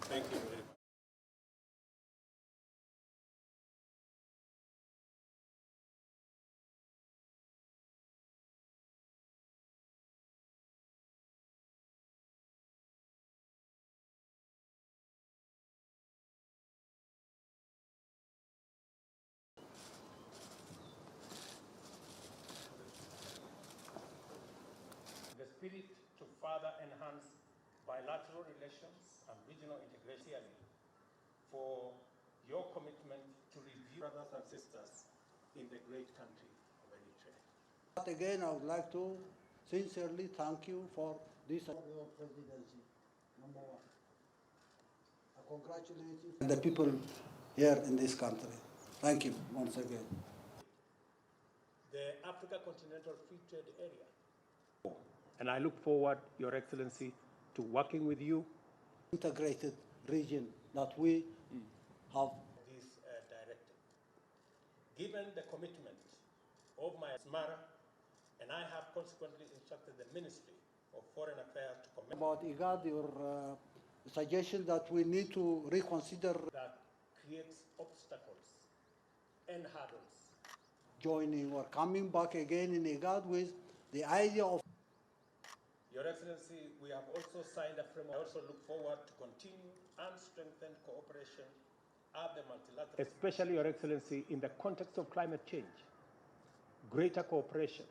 Thank you very much. The spirit to further enhance bilateral relations and regional integration for your commitment to review brothers and sisters in the great country of Eritrea. But again, I would like to sincerely thank you for this your presidency, number one. I congratulate you and the people here in this country. Thank you once again. The Africa Continental Free Trade Area. And I look forward, Your Excellency, to working with you. Integrated region that we have. This directive. Given the commitment of my Asmara, and I have consequently instructed the Ministry of Foreign Affairs to comment About IGAD, your suggestion that we need to reconsider that creates obstacles and hurdles. Joining or coming back again in IGAD with the idea of. Your Excellency, we have also signed a framework. I also look forward to continue and strengthen cooperation at the multilateral, especially, Your Excellency, in the context of climate change, greater cooperation.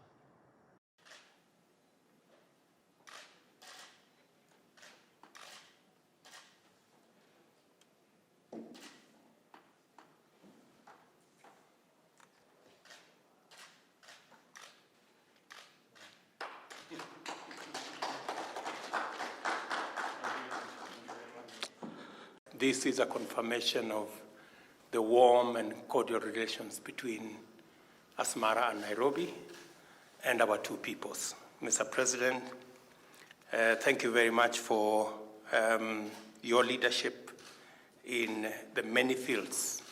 This is a confirmation of the warm and cordial relations between Asmara and Nairobi and our two peoples. Mr. President, thank you very much for your leadership in the many fields,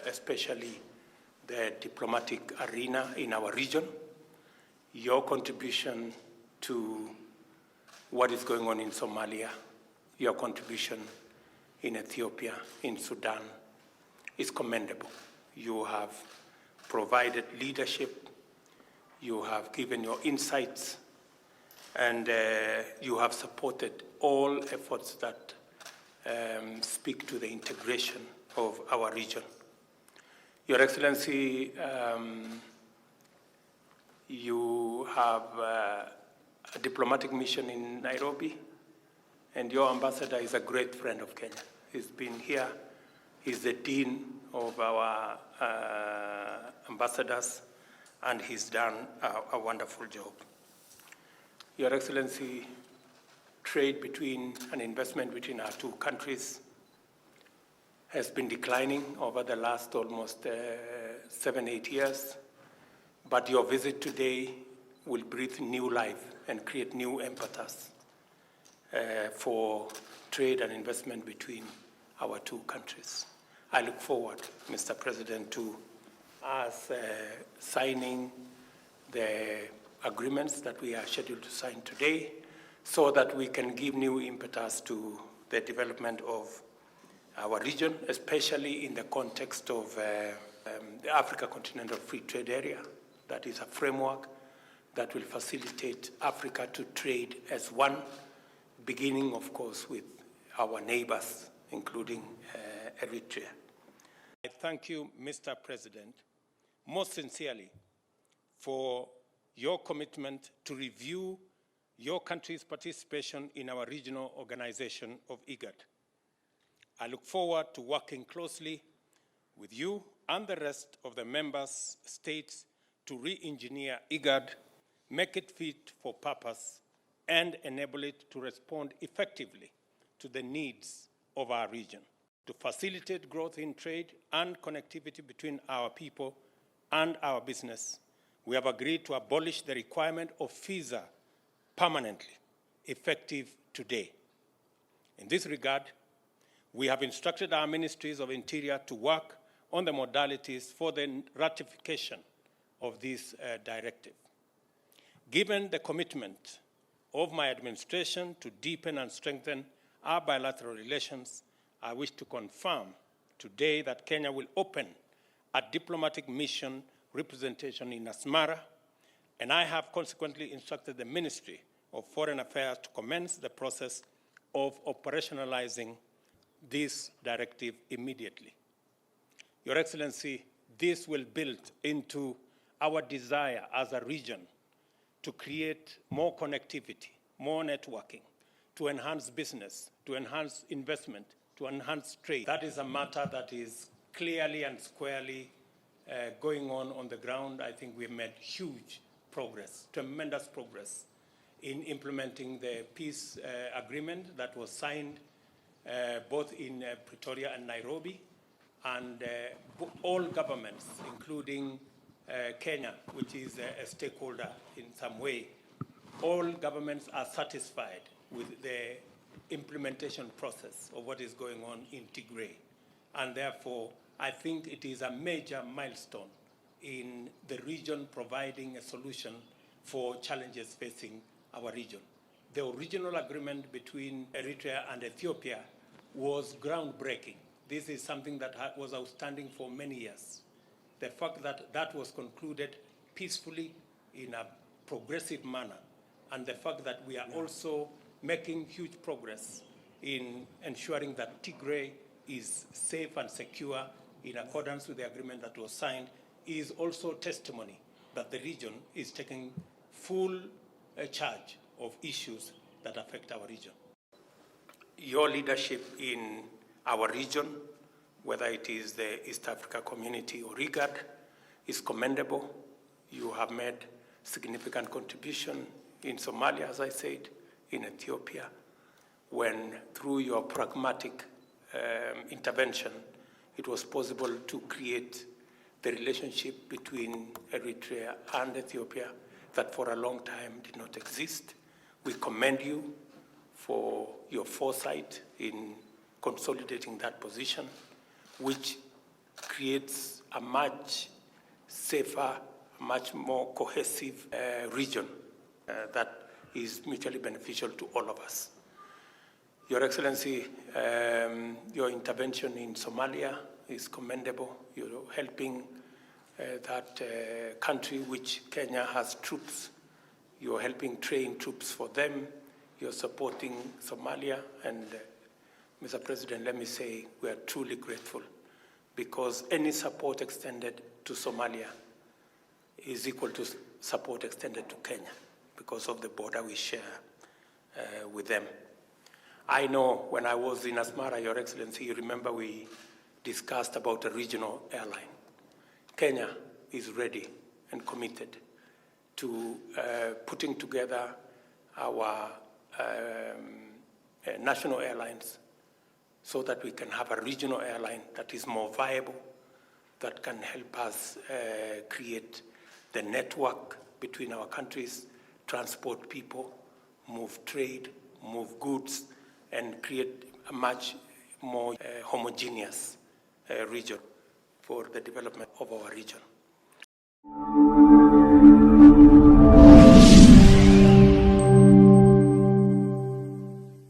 especially the diplomatic arena in our region, your contribution to what is going on in Somalia, your contribution in Ethiopia, in Sudan, is commendable. You have provided leadership, you have given your insights, and you have supported all efforts that speak to the integration of our region. Your Excellency, you have a diplomatic mission in Nairobi, and your ambassador is a great friend of Kenya. He's been here. He's the dean of our ambassadors, and he's done a wonderful job. Your Excellency, trade between and investment between our two countries has been declining over the last almost 7-8 years, but your visit today will breathe new life and create new impetus for trade and investment between our two countries. I look forward, Mr. President, to us signing the agreements that we are scheduled to sign today so that we can give new impetus to the development of our region, especially in the context of the Africa Continental Free Trade Area. That is a framework that will facilitate Africa to trade as one, beginning, of course, with our neighbors, including Eritrea. I thank you, Mr. President, most sincerely for your commitment to review your country's participation in our regional organization of IGAD. I look forward to working closely with you and the rest of the member states to re-engineer IGAD, make it fit for purpose, and enable it to respond effectively to the needs of our region, to facilitate growth in trade and connectivity between our people and our business. We have agreed to abolish the requirement of visa permanently, effective today. In this regard, we have instructed our ministries of Interior to work on the modalities for the ratification of this directive. Given the commitment of my administration to deepen and strengthen our bilateral relations, I wish to confirm today that Kenya will open a diplomatic mission representation in Asmara, and I have consequently instructed the Ministry of Foreign Affairs to commence the process of operationalizing this directive immediately. Your Excellency, this will build into our desire as a region to create more connectivity, more networking, to enhance business, to enhance investment, to enhance trade. That is a matter that is clearly and squarely going on the ground. I think we've made huge progress, tremendous progress in implementing the peace agreement that was signed both in Pretoria and Nairobi, and all governments, including Kenya, which is a stakeholder in some way, all governments are satisfied with the implementation process of what is going on in Tigray. And therefore, I think it is a major milestone in the region providing a solution for challenges facing our region. The original agreement between Eritrea and Ethiopia was groundbreaking. This is something that was outstanding for many years. The fact that that was concluded peacefully in a progressive manner, and the fact that we are also making huge progress in ensuring that Tigray is safe and secure in accordance with the agreement that was signed is also testimony that the region is taking full charge of issues that affect our region. Your leadership in our region, whether it is the East Africa Community or IGAD, is commendable. You have made significant contribution in Somalia, as I said, in Ethiopia, when through your pragmatic intervention, it was possible to create the relationship between Eritrea and Ethiopia that for a long time did not exist. We commend you for your foresight in consolidating that position, which creates a much safer, much more cohesive region that is mutually beneficial to all of us. Your Excellency, your intervention in Somalia is commendable. You're helping that country which Kenya has troops. You're helping train troops for them. You're supporting Somalia. And Mr. President, let me say we are truly grateful, because any support extended to Somalia is equal to support extended to Kenya because of the border we share with them. I know when I was in Asmara, Your Excellency, you remember we discussed about a regional airline. Kenya is ready and committed to putting together our national airlines so that we can have a regional airline that is more viable, that can help us create the network between our countries, transport people, move trade, move goods, and create a much more homogeneous region for the development of our region.